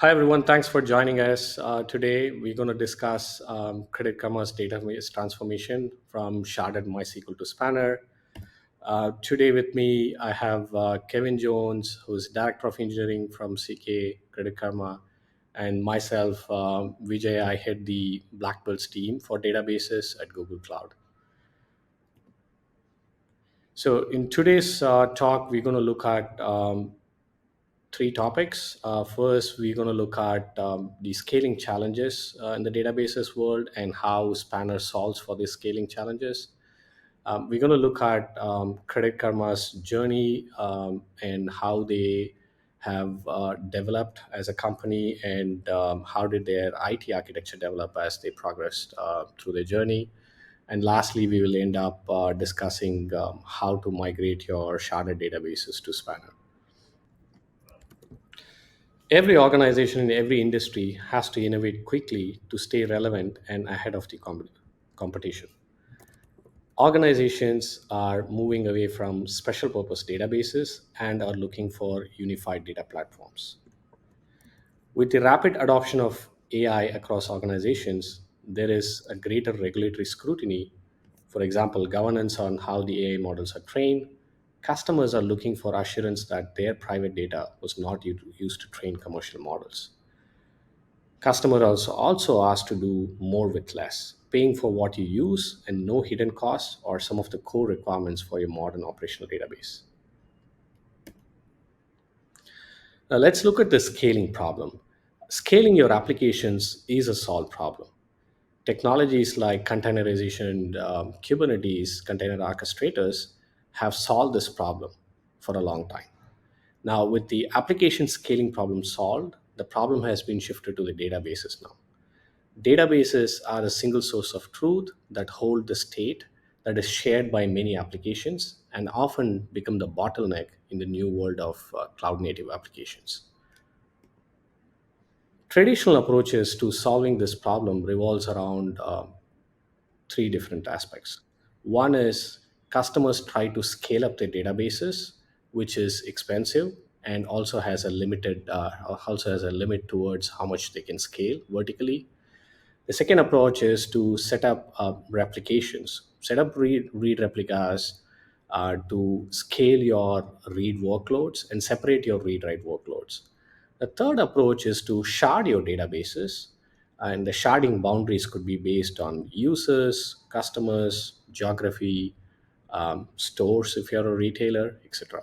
Hi everyone, thanks for joining us. Today we're going to discuss Credit Karma's database transformation from sharded MySQL to Spanner. Today with me I have Kevin Jones, who's Director of Engineering from CK Credit Karma, and myself, Vijay. I head the Black Belts team for databases at Google Cloud. So in today's talk, we're going to look at three topics. First, we're going to look at the scaling challenges in the databases world and how Spanner solves for these scaling challenges. We're going to look at Credit Karma's journey and how they have developed as a company and how did their IT architecture develop as they progressed through their journey. And lastly, we will end up discussing how to migrate your sharded databases to Spanner. Every organization in every industry has to innovate quickly to stay relevant and ahead of the competition. Organizations are moving away from special purpose databases and are looking for unified data platforms. With the rapid adoption of AI across organizations, there is a greater regulatory scrutiny. For example, governance on how the AI models are trained. Customers are looking for assurance that their private data was not used to train commercial models. Customer also asked to do more with less, paying for what you use and no hidden costs or some of the core requirements for your modern operational database. Now let's look at the scaling problem. Scaling your applications is a solved problem. Technologies like containerization, Kubernetes, container orchestrators have solved this problem for a long time. Now, with the application scaling problem solved, the problem has been shifted to the databases now. Databases are a single source of truth that hold the state that is shared by many applications and often become the bottleneck in the new world of cloud native applications. Traditional approaches to solving this problem revolves around three different aspects. One is customers try to scale up their databases, which is expensive and also has a limit towards how much they can scale vertically. The second approach is to set up replications, set up read replicas to scale your read workloads and separate your read write workloads. The third approach is to shard your databases, and the sharding boundaries could be based on users, customers, geography, stores if you're a retailer, etc.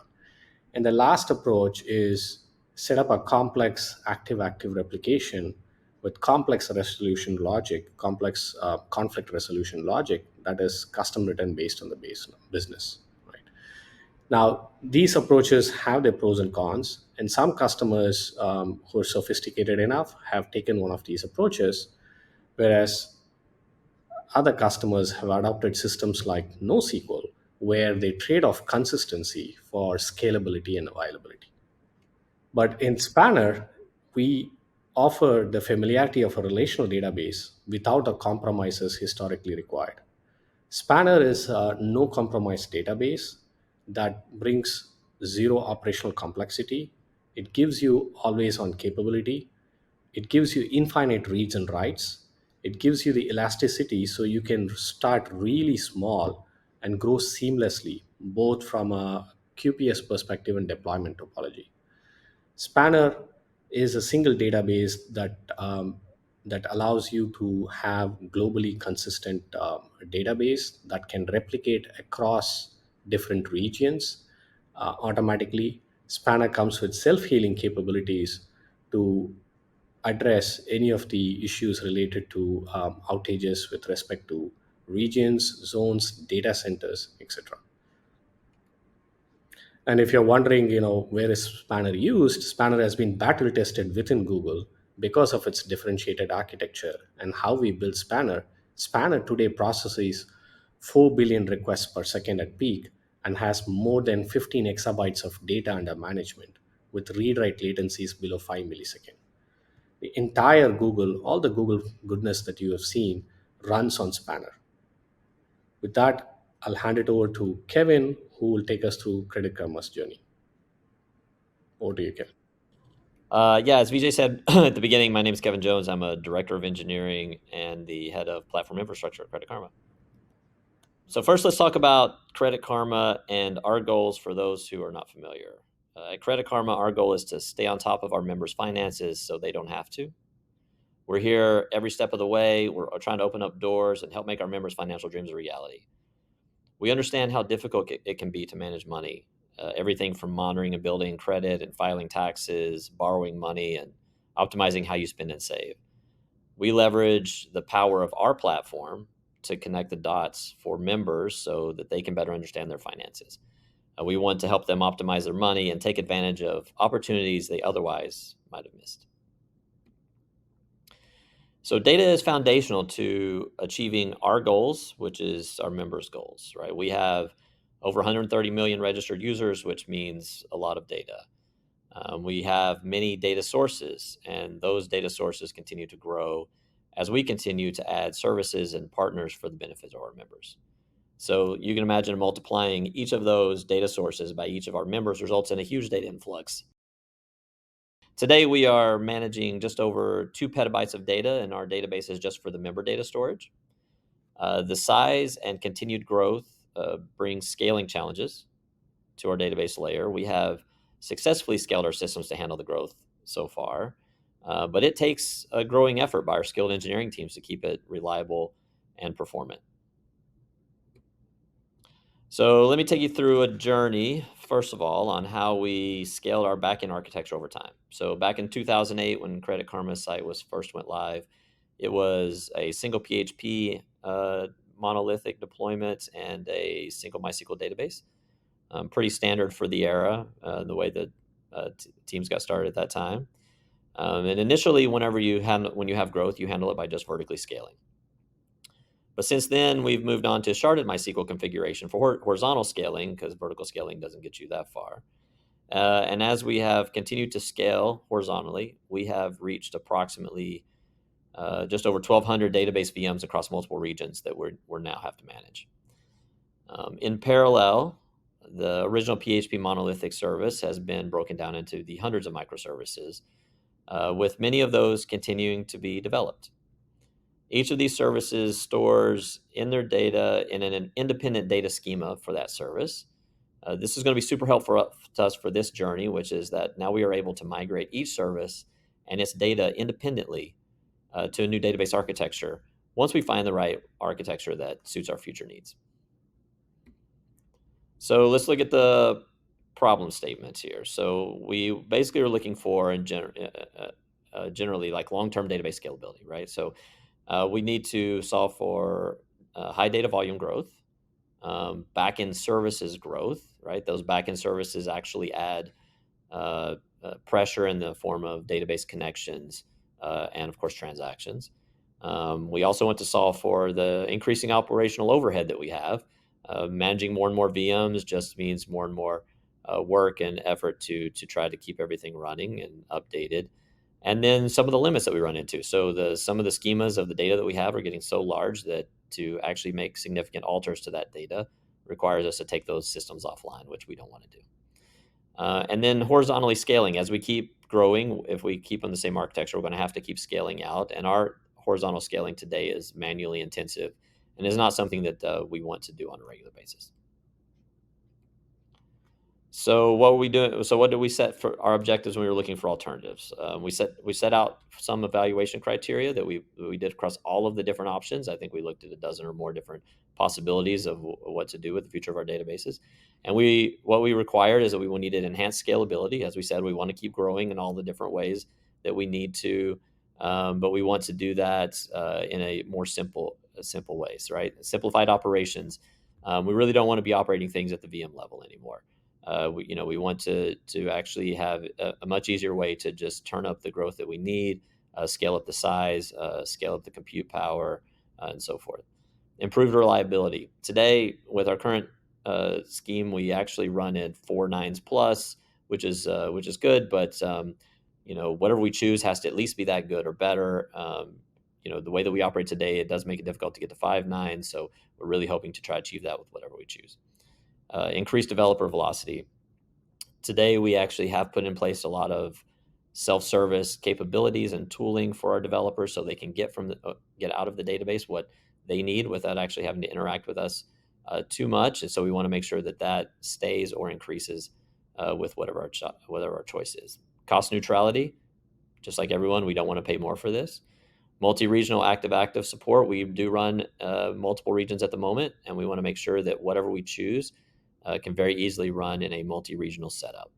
And the last approach is set up a complex active-active replication with complex resolution logic, complex conflict resolution logic that is custom written based on the business. Right now, these approaches have their pros and cons, and some customers who are sophisticated enough have taken one of these approaches, whereas other customers have adopted systems like NoSQL, where they trade off consistency for scalability and availability. But in Spanner, we offer the familiarity of a relational database without the compromises historically required. Spanner is a no compromise database that brings zero operational complexity. It gives you always on capability. It gives you infinite reads and writes. It gives you the elasticity so you can start really small and grow seamlessly, both from a QPS perspective and deployment topology. Spanner is a single database that allows you to have globally consistent database that can replicate across different regions automatically. Spanner comes with self-healing capabilities to address any of the issues related to outages with respect to regions, zones, data centers, etc. And if you're wondering, where is Spanner used, Spanner has been battle tested within Google because of its differentiated architecture and how we build Spanner. Spanner today processes 4 billion requests per second at peak and has more than 15 exabytes of data under management with read-write latencies below 5 milliseconds. The entire Google, all the Google goodness that you have seen runs on Spanner. With that, I'll hand it over to Kevin, who will take us through Credit Karma's journey. Over to you, Kevin. Yeah, as VJ said at the beginning, my name is Kevin Jones. I'm a director of engineering and the head of platform infrastructure at Credit Karma. So first, let's talk about Credit Karma and our goals for those who are not familiar. At Credit Karma, our goal is to stay on top of our members' finances so they don't have to. We're here every step of the way. We're trying to open up doors and help make our members' financial dreams a reality. We understand how difficult it can be to manage money. Everything from monitoring and building credit and filing taxes, borrowing money, and optimizing how you spend and save. We leverage the power of our platform to connect the dots for members so that they can better understand their finances. We want to help them optimize their money and take advantage of opportunities they otherwise might have missed. So data is foundational to achieving our goals, which is our members' goals, right? We have over 130 million registered users, which means a lot of data. We have many data sources, and those data sources continue to grow as we continue to add services and partners for the benefit of our members. So you can imagine multiplying each of those data sources by each of our members results in a huge data influx. Today, we are managing just over 2 petabytes of data in our databases just for the member data storage. The size and continued growth brings scaling challenges to our database layer. We have successfully scaled our systems to handle the growth so far, but it takes a growing effort by our skilled engineering teams to keep it reliable and performant. So let me take you through a journey, first of all, on how we scaled our backend architecture over time. So back in 2008, when Credit Karma's site was first went live, it was a single PHP monolithic deployment and a single MySQL database. Pretty standard for the era, the way that teams got started at that time. And initially, when you have growth, you handle it by just vertically scaling. But since then, we've moved on to sharded MySQL configuration for horizontal scaling, because vertical scaling doesn't get you that far. And as we have continued to scale horizontally, we have reached approximately just over 1,200 database VMs across multiple regions that we're now have to manage. In parallel, the original PHP monolithic service has been broken down into the hundreds of microservices, with many of those continuing to be developed. Each of these services stores in their data in an independent data schema for that service. This is going to be super helpful to us for this journey, which is that now we are able to migrate each service and its data independently to a new database architecture once we find the right architecture that suits our future needs. So let's look at the problem statements here. So we basically are looking for generally like long-term database scalability, right? So we need to solve for high data volume growth, backend services growth, right? Those backend services actually add pressure in the form of database connections and, of course, transactions. We also want to solve for the increasing operational overhead that we have. Managing more and more VMs just means more and more work and effort to try to keep everything running and updated. And then some of the limits that we run into. So some of the schemas of the data that we have are getting so large that to actually make significant alters to that data requires us to take those systems offline, which we don't want to do. And then horizontally scaling. As we keep growing, if we keep on the same architecture, we're going to have to keep scaling out. And our horizontal scaling today is manually intensive and is not something that we want to do on a regular basis. So what we do? So what did we set for our objectives when we were looking for alternatives? We set out some evaluation criteria that we did across all of the different options. I think we looked at a dozen or more different possibilities of what to do with the future of our databases. And what we required is that we needed enhanced scalability. As we said, we want to keep growing in all the different ways that we need to, but we want to do that in a more simple ways, right? Simplified operations. We really don't want to be operating things at the VM level anymore. We want to actually have a much easier way to just turn up the growth that we need, scale up the size, scale up the compute power, and so forth. Improved reliability. Today, with our current scheme, we actually run at 4 nines plus, which is good, but whatever we choose has to at least be that good or better. The way that we operate today, it does make it difficult to get to 5 nines, so we're really hoping to try to achieve that with whatever we choose. Increased developer velocity. Today, we actually have put in place a lot of self-service capabilities and tooling for our developers so they can get out of the database what they need without actually having to interact with us too much. And so we want to make sure that that stays or increases with whatever our choice is. Cost neutrality, just like everyone, we don't want to pay more for this. Multi-regional active support, we do run multiple regions at the moment, and we want to make sure that whatever we choose can very easily run in a multi-regional setup.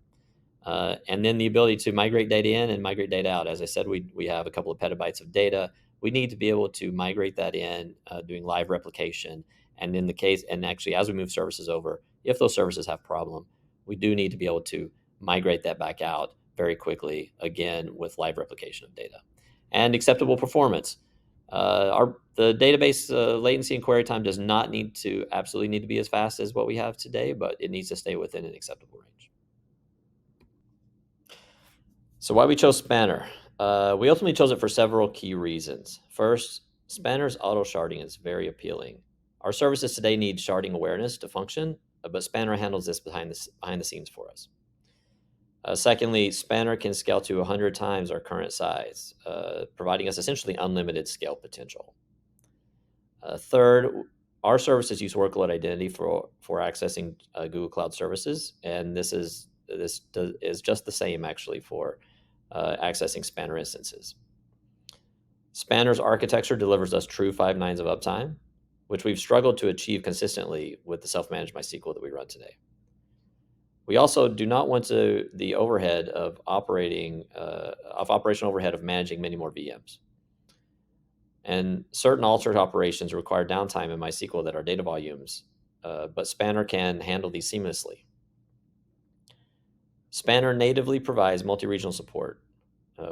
And then the ability to migrate data in and migrate data out. As I said, we have a couple of petabytes of data. We need to be able to migrate that in, doing live replication. And in the case, and actually, as we move services over, if those services have problem, we do need to be able to migrate that back out very quickly, again, with live replication of data. And acceptable performance. The database latency and query time does not absolutely need to be as fast as what we have today, but it needs to stay within an acceptable range. So why we chose Spanner? We ultimately chose it for several key reasons. First, Spanner's auto sharding is very appealing. Our services today need sharding awareness to function, but Spanner handles this behind the scenes for us. Secondly, Spanner can scale to 100 times our current size, providing us essentially unlimited scale potential. Third, our services use workload identity for accessing Google Cloud services, and this is just the same actually for accessing Spanner instances. Spanner's architecture delivers us true 5 nines of uptime, which we've struggled to achieve consistently with the self-managed MySQL that we run today. We also do not want the overhead of operational overhead of managing many more VMs. And certain altered operations require downtime in MySQL that are data volumes, but Spanner can handle these seamlessly. Spanner natively provides multi-regional support.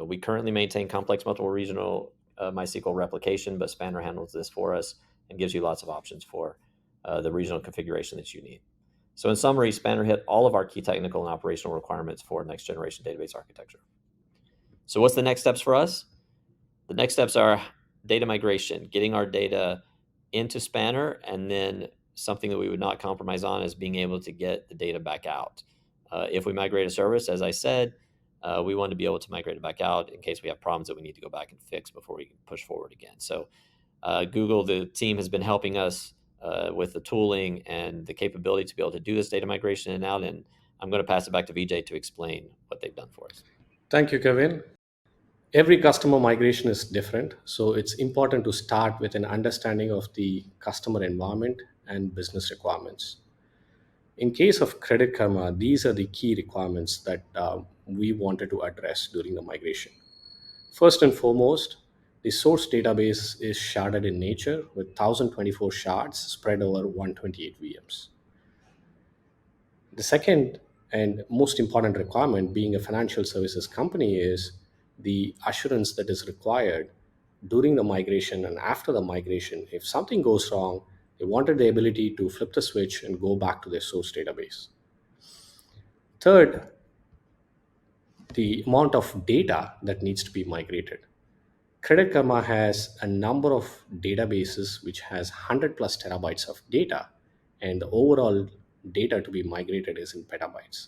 We currently maintain complex multiple regional MySQL replication, but Spanner handles this for us and gives you lots of options for the regional configuration that you need. So in summary, Spanner hit all of our key technical and operational requirements for next generation database architecture. So what's the next steps for us? The next steps are data migration, getting our data into Spanner, and then something that we would not compromise on is being able to get the data back out. If we migrate a service, as I said, we want to be able to migrate it back out in case we have problems that we need to go back and fix before we can push forward again. So Google, the team, has been helping us with the tooling and the capability to be able to do this data migration in and out. And I'm going to pass it back to VJ to explain what they've done for us. Thank you, Kevin. Every customer migration is different, so it's important to start with an understanding of the customer environment and business requirements. In case of Credit Karma, these are the key requirements that we wanted to address during the migration. First and foremost, the source database is sharded in nature with 1024 shards spread over 128 VMs. The second and most important requirement, being a financial services company, is the assurance that is required during the migration and after the migration. If something goes wrong, they wanted the ability to flip the switch and go back to their source database. Third, the amount of data that needs to be migrated. Credit Karma has a number of databases which has 100 plus terabytes of data, and the overall data to be migrated is in petabytes.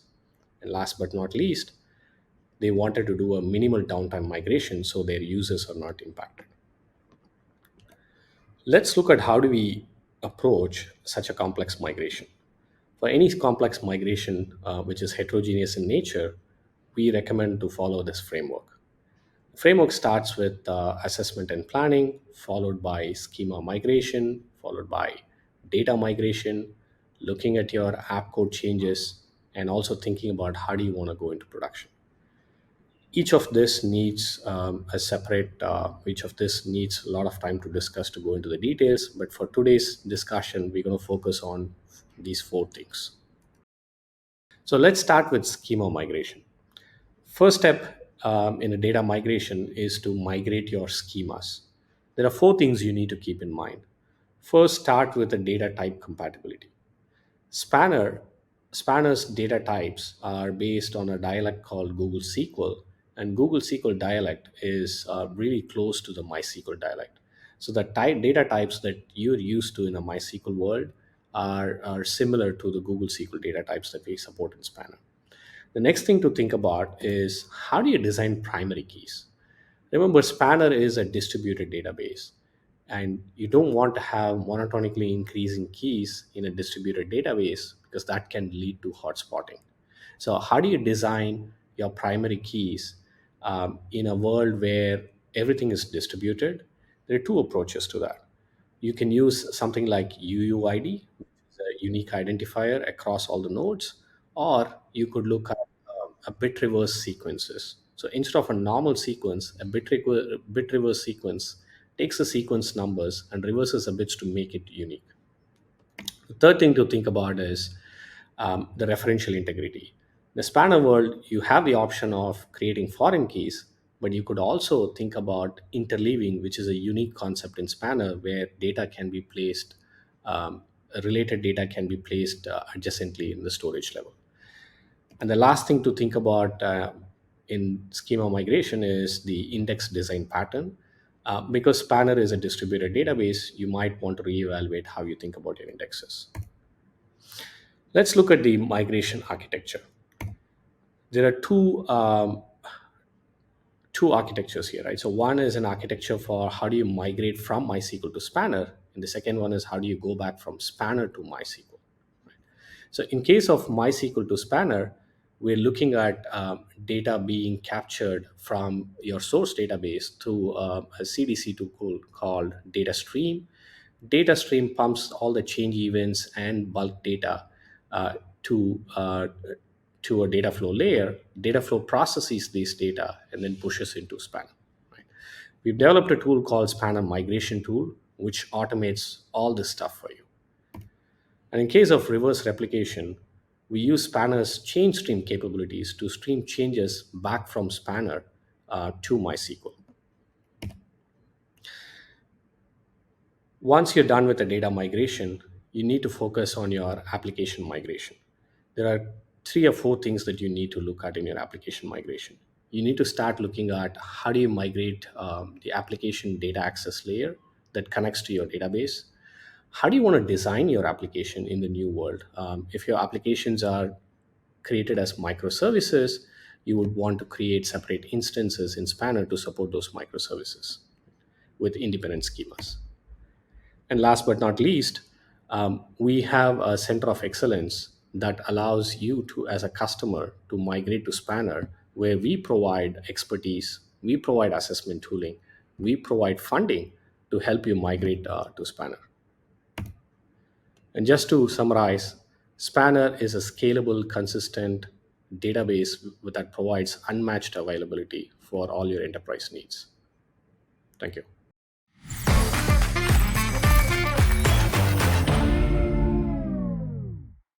And last but not least, they wanted to do a minimal downtime migration so their users are not impacted. Let's look at how do we approach such a complex migration. For any complex migration which is heterogeneous in nature, we recommend to follow this framework. The framework starts with assessment and planning, followed by schema migration, followed by data migration, looking at your app code changes, and also thinking about how do you want to go into production. Each of this needs each of this needs a lot of time to discuss to go into the details. But for today's discussion, we're going to focus on these four things. So let's start with schema migration. First step in a data migration is to migrate your schemas. There are four things you need to keep in mind. First, start with the data type compatibility. Spanner Spanner's data types are based on a dialect called Google SQL, and Google SQL dialect is really close to the MySQL dialect. So the data types that you're used to in a MySQL world are similar to the Google SQL data types that we support in Spanner. The next thing to think about is how do you design primary keys? Remember, Spanner is a distributed database, and you don't want to have monotonically increasing keys in a distributed database because that can lead to hot spotting. So, how do you design your primary keys in a world where everything is distributed? There are two approaches to that. You can use something like UUID, which is a unique identifier across all the nodes, or you could look at a bit reverse sequences. So instead of a normal sequence, a bit reverse sequence takes the sequence numbers and reverses the bits to make it unique. The third thing to think about is the referential integrity. In the spanner world, you have the option of creating foreign keys, but you could also think about interleaving, which is a unique concept in spanner where data can be placed, um, related data can be placed adjacently in the storage level. And the last thing to think about in schema migration is the index design pattern. Because Spanner is a distributed database, you might want to reevaluate how you think about your indexes. Let's look at the migration architecture. There are two architectures here, right? So one is an architecture for how do you migrate from MySQL to Spanner, and the second one is how do you go back from Spanner to MySQL. So in case of MySQL to Spanner, we're looking at data being captured from your source database through a CDC tool called data stream. Data stream pumps all the change events and bulk data uh, to uh, to a data flow layer. Data flow processes these data and then pushes into Spanner. Right? We've developed a tool called Spanner Migration Tool, which automates all this stuff for you. And in case of reverse replication, we use Spanner's change stream capabilities to stream changes back from Spanner to MySQL. Once you're done with the data migration, you need to focus on your application migration. There are three or four things that you need to look at in your application migration. You need to start looking at how do you migrate the application data access layer that connects to your database. How do you want to design your application in the new world? If your applications are created as microservices, you would want to create separate instances in Spanner to support those microservices with independent schemas. And last but not least, we have a center of excellence that allows you to, as a customer, to migrate to Spanner, where we provide expertise, we provide assessment tooling, we provide funding to help you migrate to Spanner. And just to summarize, Spanner is a scalable, consistent database that provides unmatched availability for all your enterprise needs. Thank you.